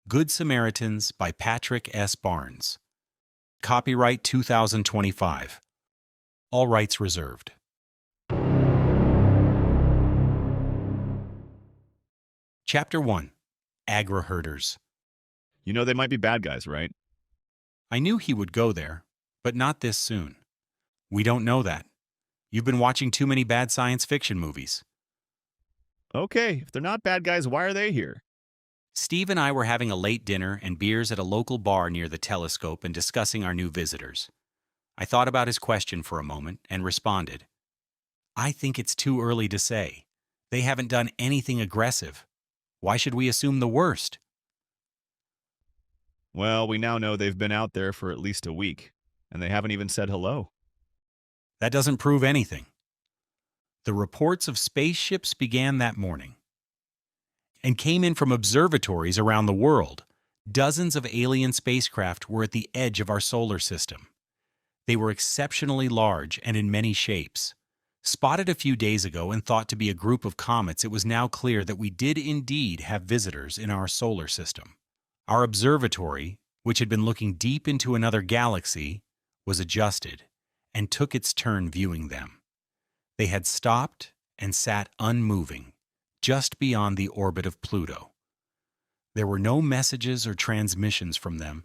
Good Samaritans by Patrick S. Barnes. Copyright 2025. All rights reserved. Chapter 1. Agri-herders. You know they might be bad guys, right? I knew he would go there, but not this soon. We don't know that. You've been watching too many bad science fiction movies. Okay, if they're not bad guys, why are they here? Steve and I were having a late dinner and beers at a local bar near the telescope and discussing our new visitors. I thought about his question for a moment and responded, I think it's too early to say. They haven't done anything aggressive. Why should we assume the worst? Well, we now know they've been out there for at least a week, and they haven't even said hello. That doesn't prove anything. The reports of spaceships began that morning and came in from observatories around the world. Dozens of alien spacecraft were at the edge of our solar system. They were exceptionally large and in many shapes. Spotted a few days ago and thought to be a group of comets, it was now clear that we did indeed have visitors in our solar system. Our observatory, which had been looking deep into another galaxy, was adjusted and took its turn viewing them. They had stopped and sat unmoving, just beyond the orbit of Pluto. There were no messages or transmissions from them.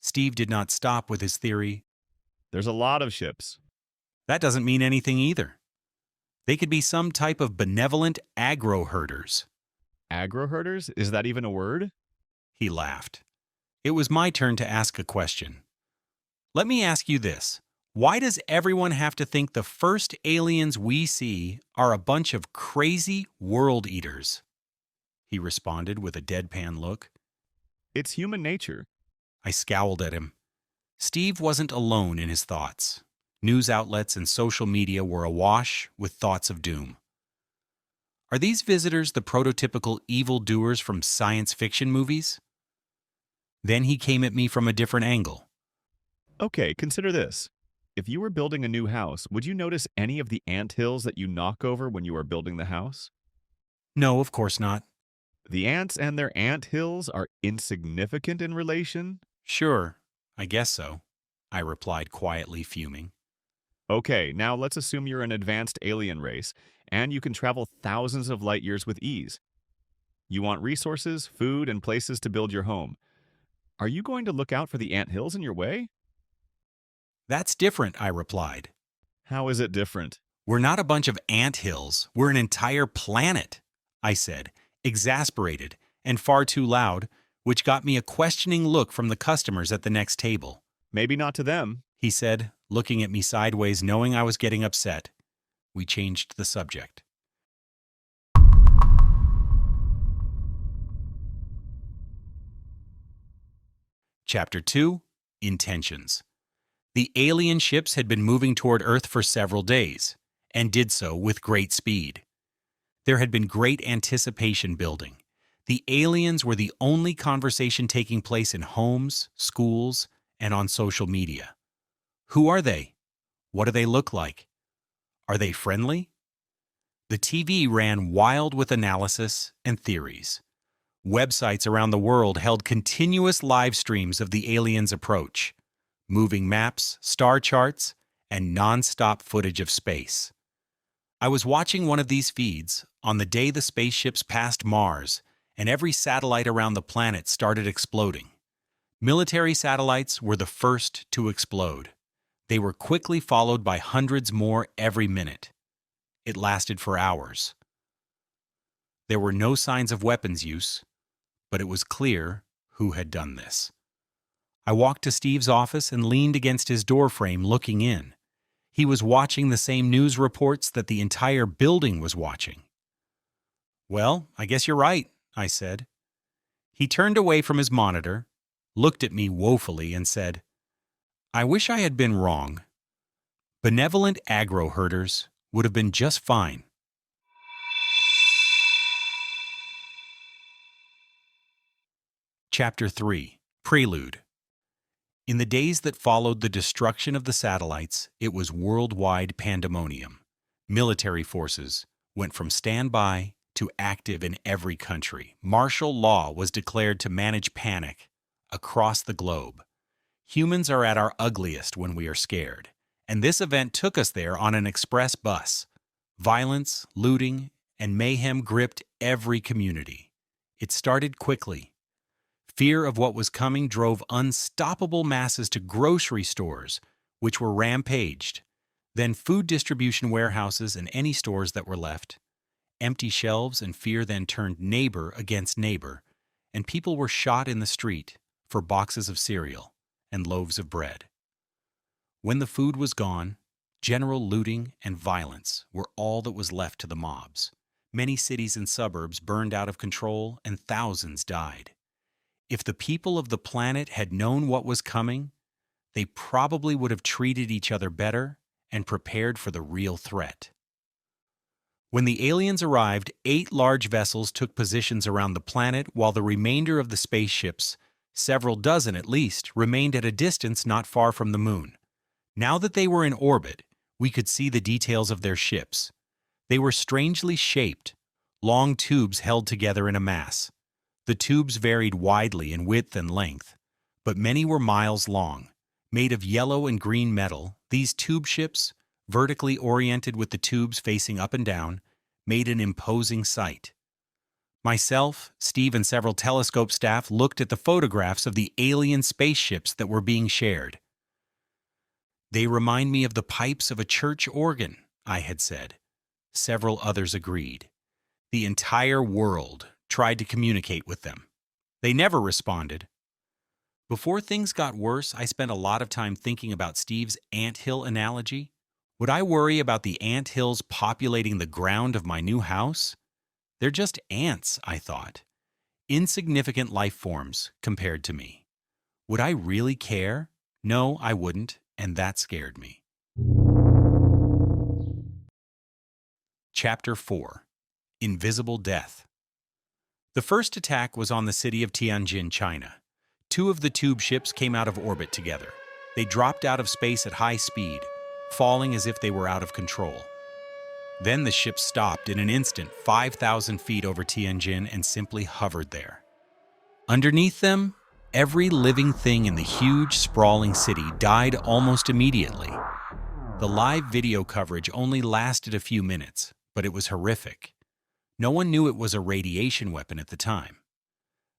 Steve did not stop with his theory. There's a lot of ships. That doesn't mean anything either. They could be some type of benevolent agro-herders. Agro-herders? Is that even a word? He laughed. It was my turn to ask a question. Let me ask you this. Why does everyone have to think the first aliens we see are a bunch of crazy world eaters? He responded with a deadpan look. It's human nature. I scowled at him. Steve wasn't alone in his thoughts. News outlets and social media were awash with thoughts of doom. Are these visitors the prototypical evildoers from science fiction movies? Then he came at me from a different angle. Okay, consider this. If you were building a new house, would you notice any of the anthills that you knock over when you are building the house? No, of course not. The ants and their anthills are insignificant in relation? Sure, I guess so, I replied quietly, fuming. Okay, now let's assume you're an advanced alien race, and you can travel thousands of light years with ease. You want resources, food, and places to build your home. Are you going to look out for the anthills in your way? That's different, I replied. How is it different? We're not a bunch of anthills. We're an entire planet, I said, exasperated and far too loud, which got me a questioning look from the customers at the next table. Maybe not to them, He said, looking at me sideways, knowing I was getting upset. We changed the subject. Chapter 2. Intentions. The alien ships had been moving toward Earth for several days, and did so with great speed. There had been great anticipation building. The aliens were the only conversation taking place in homes, schools, and on social media. Who are they? What do they look like? Are they friendly? The TV ran wild with analysis and theories. Websites around the world held continuous live streams of the aliens' approach, moving maps, star charts, and non-stop footage of space. I was watching one of these feeds on the day the spaceships passed Mars, and every satellite around the planet started exploding. Military satellites were the first to explode. They were quickly followed by hundreds more every minute. It lasted for hours. There were no signs of weapons use, but it was clear who had done this. I walked to Steve's office and leaned against his doorframe looking in. He was watching the same news reports that the entire building was watching. Well, I guess you're right, I said. He turned away from his monitor, looked at me woefully, and said, I wish I had been wrong. Benevolent agro-herders would have been just fine. Chapter 3. Prelude. In the days that followed the destruction of the satellites, it was worldwide pandemonium. Military forces went from standby to active in every country. Martial law was declared to manage panic across the globe. Humans are at our ugliest when we are scared, and this event took us there on an express bus. Violence, looting, and mayhem gripped every community. It started quickly. Fear of what was coming drove unstoppable masses to grocery stores, which were rampaged, then food distribution warehouses and any stores that were left. Empty shelves and fear then turned neighbor against neighbor, and people were shot in the street for boxes of cereal and loaves of bread. When the food was gone, general looting and violence were all that was left to the mobs. Many cities and suburbs burned out of control and thousands died. If the people of the planet had known what was coming, they probably would have treated each other better and prepared for the real threat. When the aliens arrived, 8 large vessels took positions around the planet while the remainder of the spaceships, several dozen at least, remained at a distance not far from the moon. Now that they were in orbit, we could see the details of their ships. They were strangely shaped, long tubes held together in a mass. The tubes varied widely in width and length, but many were miles long. Made of yellow and green metal, these tube ships, vertically oriented with the tubes facing up and down, made an imposing sight. Myself, Steve, and several telescope staff looked at the photographs of the alien spaceships that were being shared. "They remind me of the pipes of a church organ," I had said. Several others agreed. The entire world tried to communicate with them. They never responded. Before things got worse, I spent a lot of time thinking about Steve's anthill analogy. Would I worry about the anthills populating the ground of my new house? They're just ants, I thought. Insignificant life forms compared to me. Would I really care? No, I wouldn't, and that scared me. Chapter 4. Invisible Death. The first attack was on the city of Tianjin, China. 2 of the tube ships came out of orbit together. They dropped out of space at high speed, falling as if they were out of control. Then the ships stopped in an instant 5,000 feet over Tianjin and simply hovered there. Underneath them, every living thing in the huge, sprawling city died almost immediately. The live video coverage only lasted a few minutes, but it was horrific. No one knew it was a radiation weapon at the time.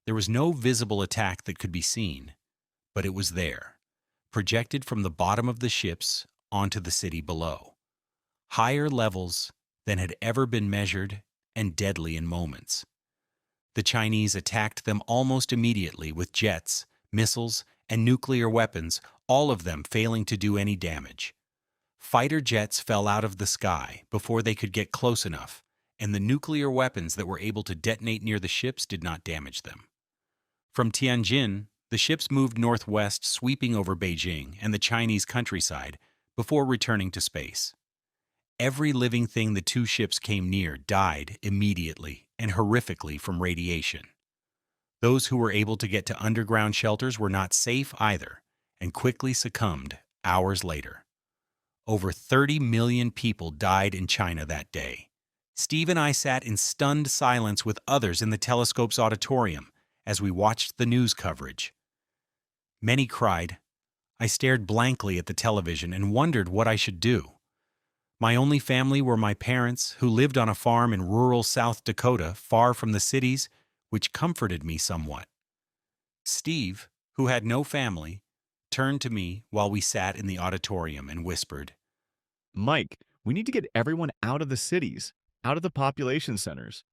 There was no visible attack that could be seen, but it was there, projected from the bottom of the ships onto the city below. Higher levels than had ever been measured and deadly in moments. The Chinese attacked them almost immediately with jets, missiles, and nuclear weapons, all of them failing to do any damage. Fighter jets fell out of the sky before they could get close enough, and the nuclear weapons that were able to detonate near the ships did not damage them. From Tianjin, the ships moved northwest, sweeping over Beijing and the Chinese countryside before returning to space. Every living thing the 2 ships came near died immediately and horrifically from radiation. Those who were able to get to underground shelters were not safe either and quickly succumbed hours later. Over 30 million people died in China that day. Steve and I sat in stunned silence with others in the telescope's auditorium as we watched the news coverage. Many cried. I stared blankly at the television and wondered what I should do. My only family were my parents, who lived on a farm in rural South Dakota, far from the cities, which comforted me somewhat. Steve, who had no family, turned to me while we sat in the auditorium and whispered, Mike, we need to get everyone out of the cities, out of the population centers.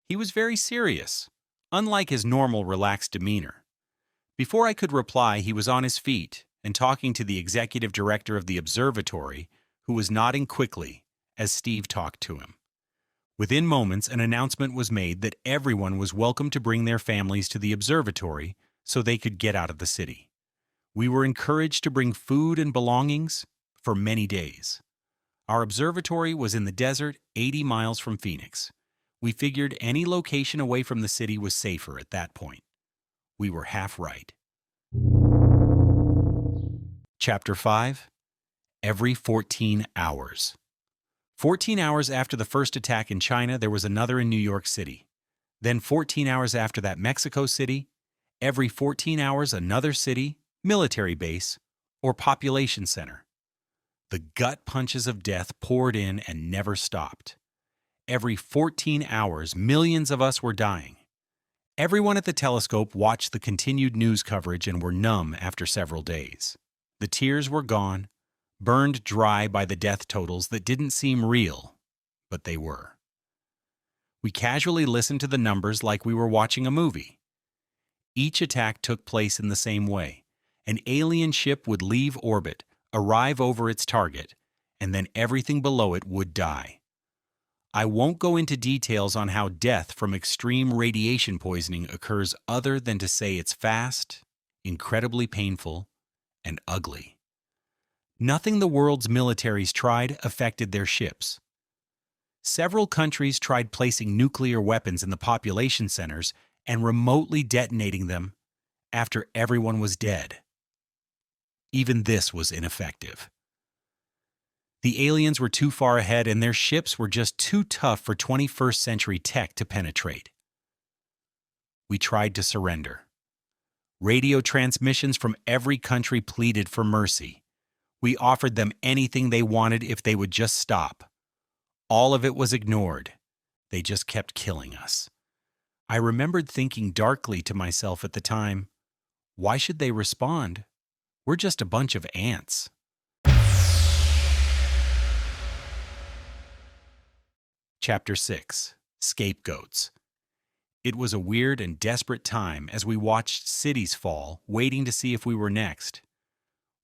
He was very serious, unlike his normal relaxed demeanor. Before I could reply, he was on his feet and talking to the executive director of the observatory, who was nodding quickly as Steve talked to him. Within moments, an announcement was made that everyone was welcome to bring their families to the observatory so they could get out of the city. We were encouraged to bring food and belongings for many days. Our observatory was in the desert 80 miles from Phoenix. We figured any location away from the city was safer at that point. We were half right. Chapter 5. Every 14 hours. 14 hours after the first attack in China, there was another in New York City. Then 14 hours after that, Mexico City. Every 14 hours, another city, military base, or population center. The gut punches of death poured in and never stopped. Every 14 hours, millions of us were dying. Everyone at the telescope watched the continued news coverage and were numb after several days. The tears were gone, burned dry by the death totals that didn't seem real, but they were. We casually listened to the numbers like we were watching a movie. Each attack took place in the same way. An alien ship would leave orbit, arrive over its target, and then everything below it would die. I won't go into details on how death from extreme radiation poisoning occurs other than to say it's fast, incredibly painful, and ugly. Nothing the world's militaries tried affected their ships. Several countries tried placing nuclear weapons in the population centers and remotely detonating them after everyone was dead. Even this was ineffective. The aliens were too far ahead and their ships were just too tough for 21st century tech to penetrate. We tried to surrender. Radio transmissions from every country pleaded for mercy. We offered them anything they wanted if they would just stop. All of it was ignored. They just kept killing us. I remembered thinking darkly to myself at the time, why should they respond? We're just a bunch of ants. Chapter 6. Scapegoats. It was a weird and desperate time as we watched cities fall, waiting to see if we were next.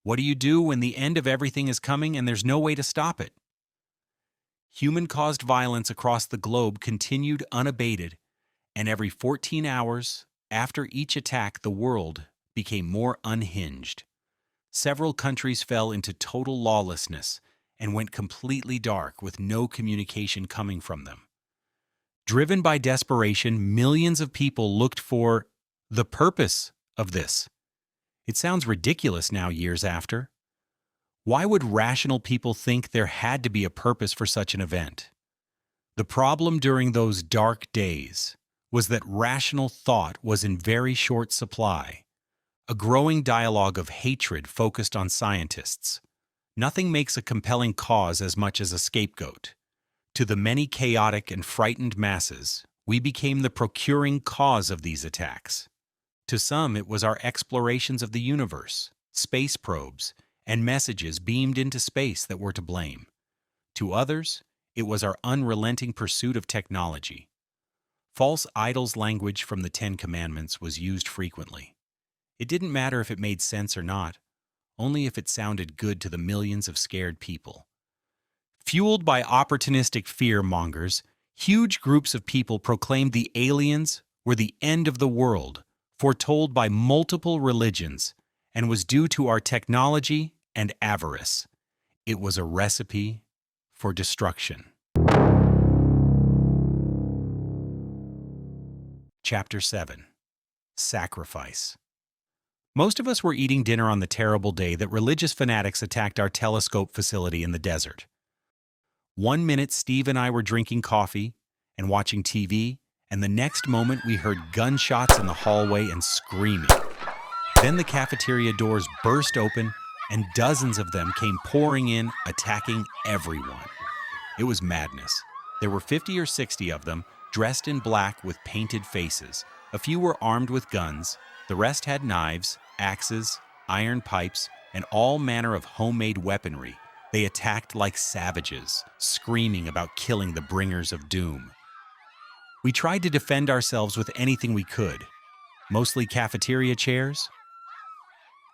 What do you do when the end of everything is coming and there's no way to stop it? Human-caused violence across the globe continued unabated, and every 14 hours after each attack, the world became more unhinged. Several countries fell into total lawlessness and went completely dark with no communication coming from them. Driven by desperation, millions of people looked for the purpose of this. It sounds ridiculous now, years after. Why would rational people think there had to be a purpose for such an event? The problem during those dark days was that rational thought was in very short supply. A growing dialogue of hatred focused on scientists. Nothing makes a compelling cause as much as a scapegoat. To the many chaotic and frightened masses, we became the procuring cause of these attacks. To some, it was our explorations of the universe, space probes, and messages beamed into space that were to blame. To others, it was our unrelenting pursuit of technology. False idols language from the Ten Commandments was used frequently. It didn't matter if it made sense or not, only if it sounded good to the millions of scared people. Fueled by opportunistic fear-mongers, huge groups of people proclaimed the aliens were the end of the world, foretold by multiple religions, and was due to our technology and avarice. It was a recipe for destruction. Chapter 7. Sacrifice. Most of us were eating dinner on the terrible day that religious fanatics attacked our telescope facility in the desert. One minute, Steve and I were drinking coffee and watching TV, and the next moment we heard gunshots in the hallway and screaming. Then the cafeteria doors burst open, and dozens of them came pouring in, attacking everyone. It was madness. There were 50 or 60 of them, dressed in black with painted faces. A few were armed with guns. The rest had knives, axes, iron pipes, and all manner of homemade weaponry. They attacked like savages, screaming about killing the bringers of doom. We tried to defend ourselves with anything we could, mostly cafeteria chairs.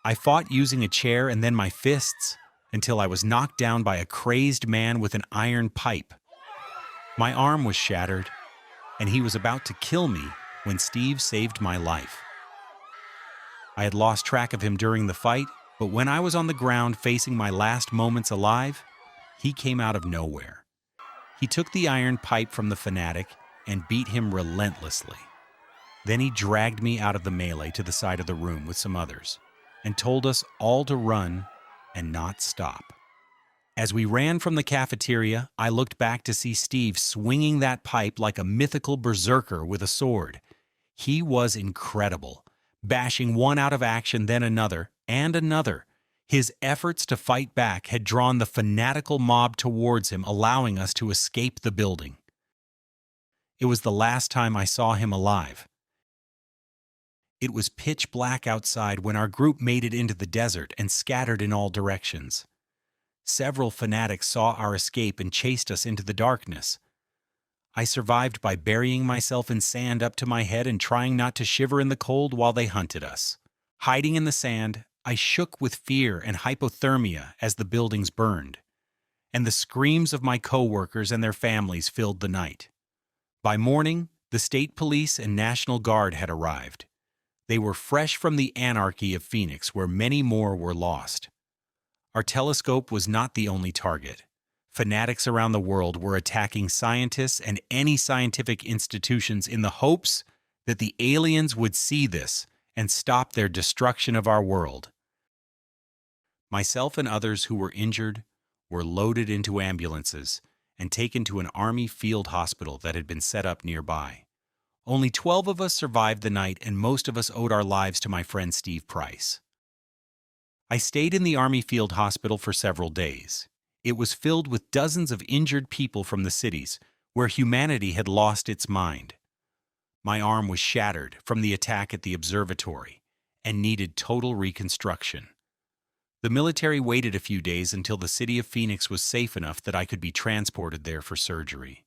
I fought using a chair and then my fists until I was knocked down by a crazed man with an iron pipe. My arm was shattered, and he was about to kill me when Steve saved my life. I had lost track of him during the fight, but when I was on the ground facing my last moments alive, he came out of nowhere. He took the iron pipe from the fanatic and beat him relentlessly. Then he dragged me out of the melee to the side of the room with some others and told us all to run and not stop. As we ran from the cafeteria, I looked back to see Steve swinging that pipe like a mythical berserker with a sword. He was incredible, bashing one out of action, then another, and another. His efforts to fight back had drawn the fanatical mob towards him, allowing us to escape the building. It was the last time I saw him alive. It was pitch black outside when our group made it into the desert and scattered in all directions. Several fanatics saw our escape and chased us into the darkness. I survived by burying myself in sand up to my head and trying not to shiver in the cold while they hunted us. Hiding in the sand, I shook with fear and hypothermia as the buildings burned, and the screams of my co-workers and their families filled the night. By morning, the state police and National Guard had arrived. They were fresh from the anarchy of Phoenix, where many more were lost. Our telescope was not the only target. Fanatics around the world were attacking scientists and any scientific institutions in the hopes that the aliens would see this and stop their destruction of our world. Myself and others who were injured were loaded into ambulances and taken to an Army field hospital that had been set up nearby. Only 12 of us survived the night, and most of us owed our lives to my friend Steve Price. I stayed in the Army field hospital for several days. It was filled with dozens of injured people from the cities where humanity had lost its mind. My arm was shattered from the attack at the observatory and needed total reconstruction. The military waited a few days until the city of Phoenix was safe enough that I could be transported there for surgery.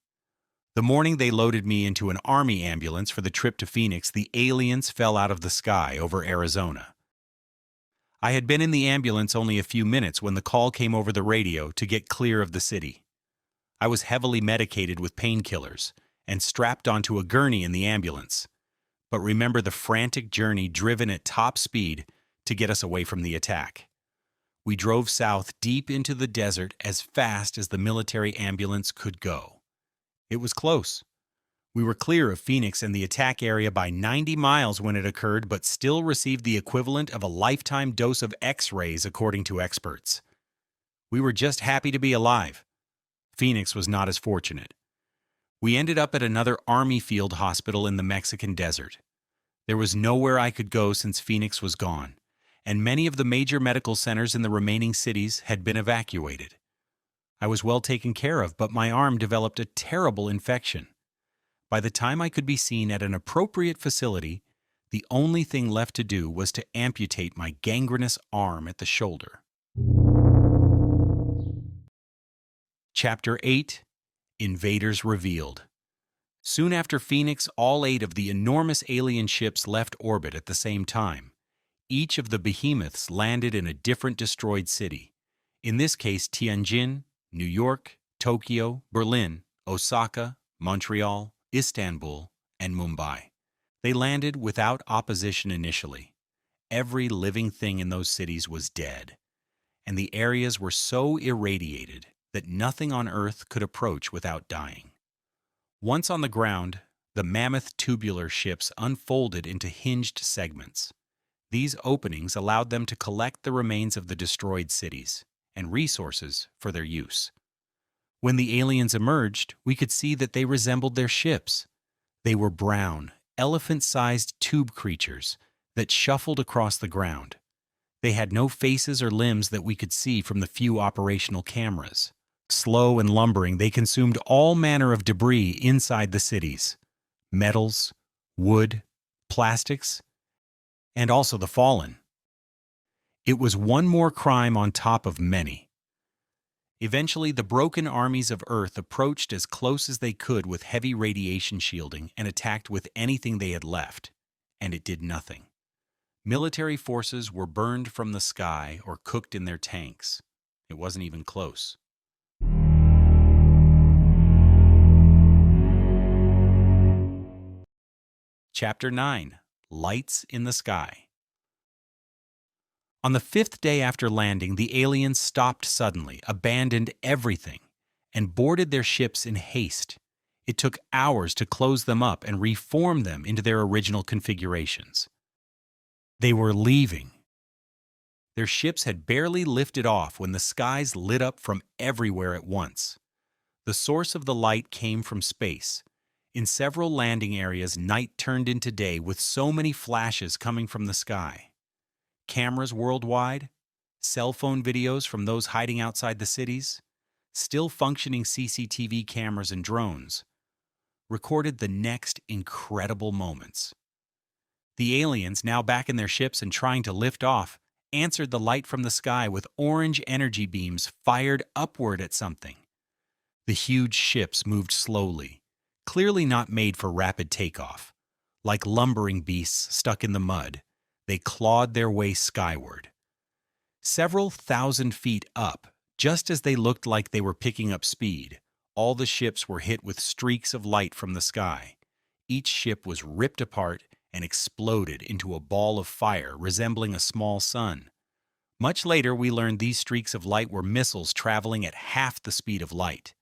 The morning they loaded me into an Army ambulance for the trip to Phoenix, the aliens fell out of the sky over Arizona. I had been in the ambulance only a few minutes when the call came over the radio to get clear of the city. I was heavily medicated with painkillers and strapped onto a gurney in the ambulance. But remember the frantic journey driven at top speed to get us away from the attack. We drove south deep into the desert as fast as the military ambulance could go. It was close. We were clear of Phoenix and the attack area by 90 miles when it occurred, but still received the equivalent of a lifetime dose of X-rays, according to experts. We were just happy to be alive. Phoenix was not as fortunate. We ended up at another Army field hospital in the Mexican desert. There was nowhere I could go since Phoenix was gone, and many of the major medical centers in the remaining cities had been evacuated. I was well taken care of, but my arm developed a terrible infection. By the time I could be seen at an appropriate facility, the only thing left to do was to amputate my gangrenous arm at the shoulder. Chapter 8: Invaders Revealed. Soon after Phoenix, all 8 of the enormous alien ships left orbit at the same time. Each of the behemoths landed in a different destroyed city. In this case, Tianjin, New York, Tokyo, Berlin, Osaka, Montreal, Istanbul, and Mumbai. They landed without opposition initially. Every living thing in those cities was dead, and the areas were so irradiated that nothing on Earth could approach without dying. Once on the ground, the mammoth tubular ships unfolded into hinged segments. These openings allowed them to collect the remains of the destroyed cities and resources for their use. When the aliens emerged, we could see that they resembled their ships. They were brown, elephant-sized tube creatures that shuffled across the ground. They had no faces or limbs that we could see from the few operational cameras. Slow and lumbering, they consumed all manner of debris inside the cities: metals, wood, plastics, and also the fallen. It was one more crime on top of many. Eventually, the broken armies of Earth approached as close as they could with heavy radiation shielding and attacked with anything they had left, and it did nothing. Military forces were burned from the sky or cooked in their tanks. It wasn't even close. Chapter 9: Lights in the Sky. On the 5th day after landing, the aliens stopped suddenly, abandoned everything, and boarded their ships in haste. It took hours to close them up and reform them into their original configurations. They were leaving. Their ships had barely lifted off when the skies lit up from everywhere at once. The source of the light came from space. In several landing areas, night turned into day with so many flashes coming from the sky. Cameras worldwide, cell phone videos from those hiding outside the cities, still functioning CCTV cameras and drones, recorded the next incredible moments. The aliens, now back in their ships and trying to lift off, answered the light from the sky with orange energy beams fired upward at something. The huge ships moved slowly, clearly not made for rapid takeoff. Like lumbering beasts stuck in the mud, they clawed their way skyward. Several thousand feet up, just as they looked like they were picking up speed, all the ships were hit with streaks of light from the sky. Each ship was ripped apart and exploded into a ball of fire resembling a small sun. Much later, we learned these streaks of light were missiles traveling at half the speed of light.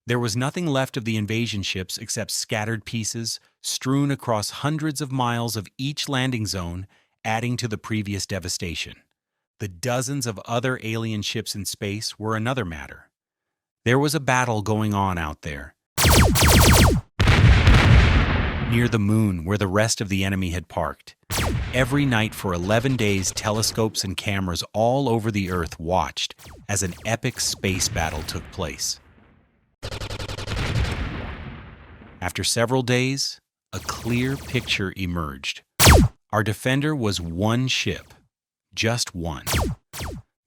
There was nothing left of the invasion ships except scattered pieces strewn across hundreds of miles of each landing zone, adding to the previous devastation. The dozens of other alien ships in space were another matter. There was a battle going on out there, near the moon where the rest of the enemy had parked. Every night for 11 days, telescopes and cameras all over the Earth watched as an epic space battle took place. After several days, a clear picture emerged. Our defender was one ship, just one.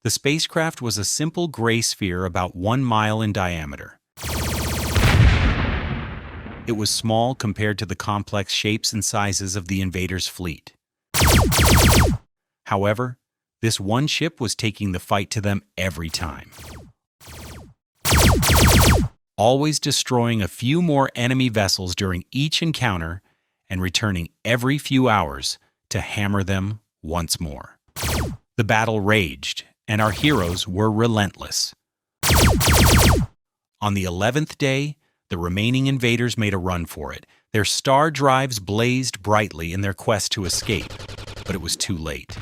The spacecraft was a simple gray sphere about 1 mile in diameter. It was small compared to the complex shapes and sizes of the invaders' fleet. However, this one ship was taking the fight to them every time, always destroying a few more enemy vessels during each encounter and returning every few hours to hammer them once more. The battle raged, and our heroes were relentless. On the 11th day, the remaining invaders made a run for it. Their star drives blazed brightly in their quest to escape, but it was too late.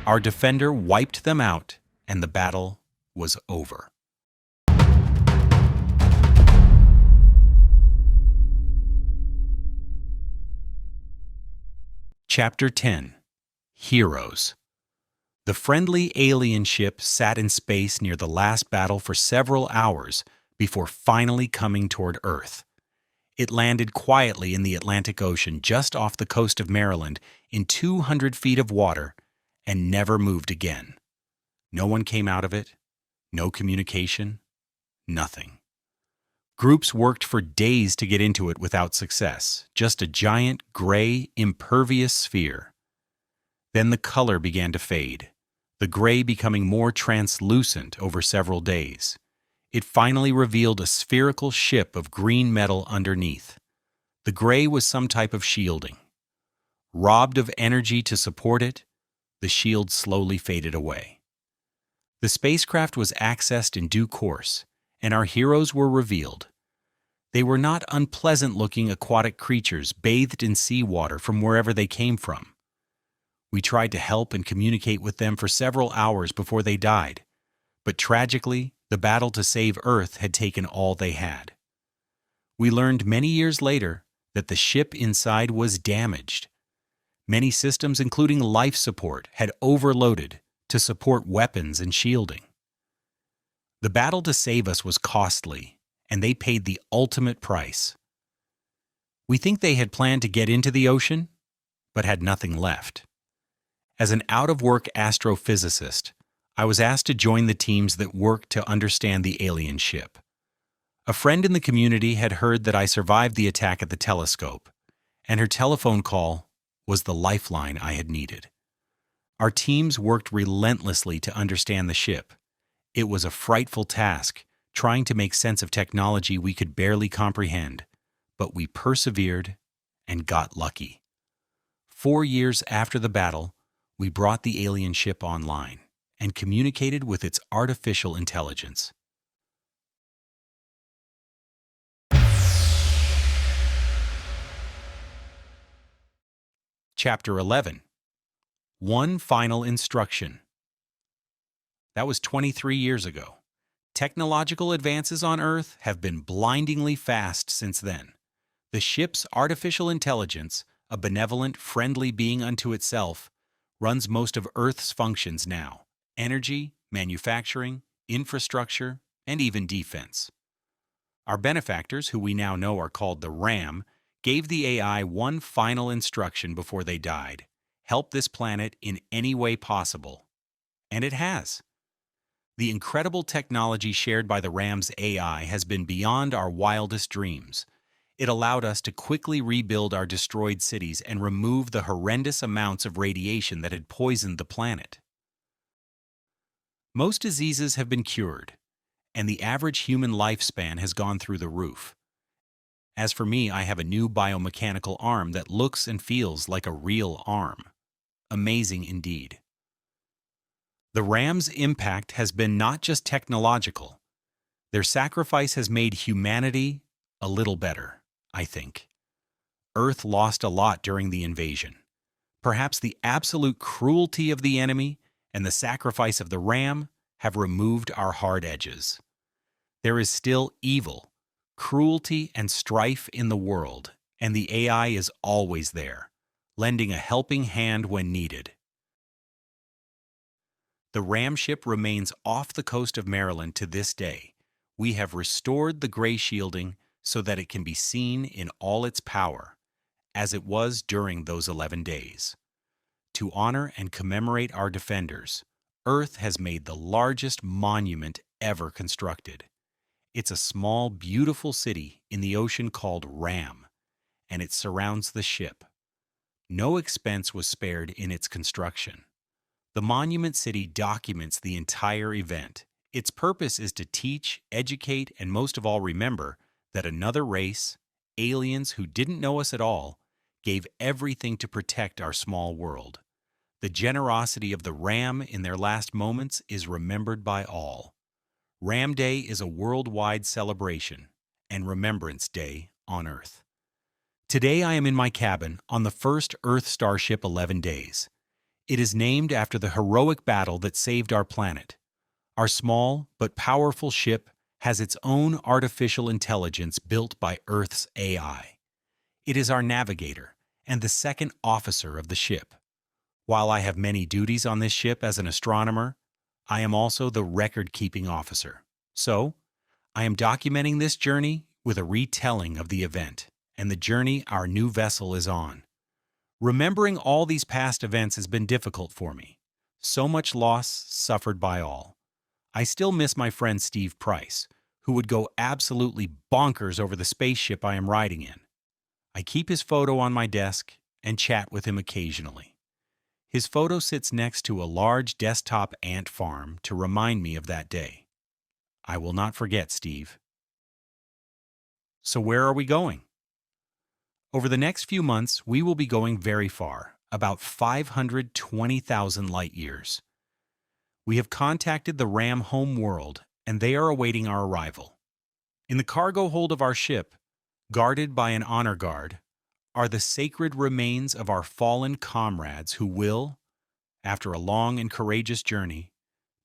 Our defender wiped them out, and the battle was over. Chapter 10. Heroes. The friendly alien ship sat in space near the last battle for several hours before finally coming toward Earth. It landed quietly in the Atlantic Ocean just off the coast of Maryland in 200 feet of water and never moved again. No one came out of it, no communication, nothing. Groups worked for days to get into it without success, just a giant, gray, impervious sphere. Then the color began to fade, the gray becoming more translucent over several days. It finally revealed a spherical ship of green metal underneath. The gray was some type of shielding. Robbed of energy to support it, the shield slowly faded away. The spacecraft was accessed in due course, and our heroes were revealed. They were not unpleasant-looking aquatic creatures bathed in seawater from wherever they came from. We tried to help and communicate with them for several hours before they died, but tragically, the battle to save Earth had taken all they had. We learned many years later that the ship inside was damaged. Many systems, including life support, had overloaded to support weapons and shielding. The battle to save us was costly, and they paid the ultimate price. We think they had planned to get into the ocean, but had nothing left. As an out-of-work astrophysicist, I was asked to join the teams that worked to understand the alien ship. A friend in the community had heard that I survived the attack at the telescope, and her telephone call was the lifeline I had needed. Our teams worked relentlessly to understand the ship. It was a frightful task, trying to make sense of technology we could barely comprehend, but we persevered and got lucky. 4 years after the battle, we brought the alien ship online and communicated with its artificial intelligence. Chapter 11. One final instruction. That was 23 years ago. Technological advances on Earth have been blindingly fast since then. The ship's artificial intelligence, a benevolent, friendly being unto itself, runs most of Earth's functions now: energy, manufacturing, infrastructure, and even defense. Our benefactors, who we now know are called the RAM, gave the AI one final instruction before they died: help this planet in any way possible. And it has. The incredible technology shared by the RAM's AI has been beyond our wildest dreams. It allowed us to quickly rebuild our destroyed cities and remove the horrendous amounts of radiation that had poisoned the planet. Most diseases have been cured, and the average human lifespan has gone through the roof. As for me, I have a new biomechanical arm that looks and feels like a real arm. Amazing indeed. The RAM's impact has been not just technological. Their sacrifice has made humanity a little better, I think. Earth lost a lot during the invasion. Perhaps the absolute cruelty of the enemy and the sacrifice of the RAM have removed our hard edges. There is still evil, cruelty, and strife in the world, and the AI is always there, lending a helping hand when needed. The RAM ship remains off the coast of Maryland to this day. We have restored the gray shielding so that it can be seen in all its power, as it was during those 11 days. To honor and commemorate our defenders, Earth has made the largest monument ever constructed. It's a small, beautiful city in the ocean called Ram, and it surrounds the ship. No expense was spared in its construction. The Monument City documents the entire event. Its purpose is to teach, educate, and most of all remember that another race, aliens who didn't know us at all, gave everything to protect our small world. The generosity of the RAM in their last moments is remembered by all. Ram Day is a worldwide celebration and Remembrance Day on Earth. Today I am in my cabin on the first Earth starship 11 Days. It is named after the heroic battle that saved our planet. Our small but powerful ship has its own artificial intelligence built by Earth's AI. It is our navigator and the second officer of the ship. While I have many duties on this ship as an astronomer, I am also the record-keeping officer. So, I am documenting this journey with a retelling of the event and the journey our new vessel is on. Remembering all these past events has been difficult for me. So much loss suffered by all. I still miss my friend Steve Price, who would go absolutely bonkers over the spaceship I am riding in. I keep his photo on my desk and chat with him occasionally. His photo sits next to a large desktop ant farm to remind me of that day. I will not forget Steve. So where are we going? Over the next few months, we will be going very far, about 520,000 light years. We have contacted the RAM home world, and they are awaiting our arrival. In the cargo hold of our ship, guarded by an honor guard, are the sacred remains of our fallen comrades who will, after a long and courageous journey,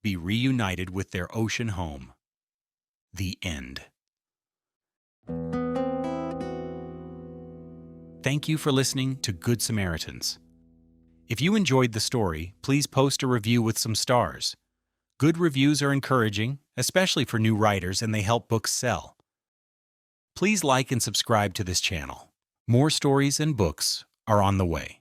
be reunited with their ocean home. The end. Thank you for listening to Good Samaritans. If you enjoyed the story, please post a review with some stars. Good reviews are encouraging, especially for new writers, and they help books sell. Please like and subscribe to this channel. More stories and books are on the way.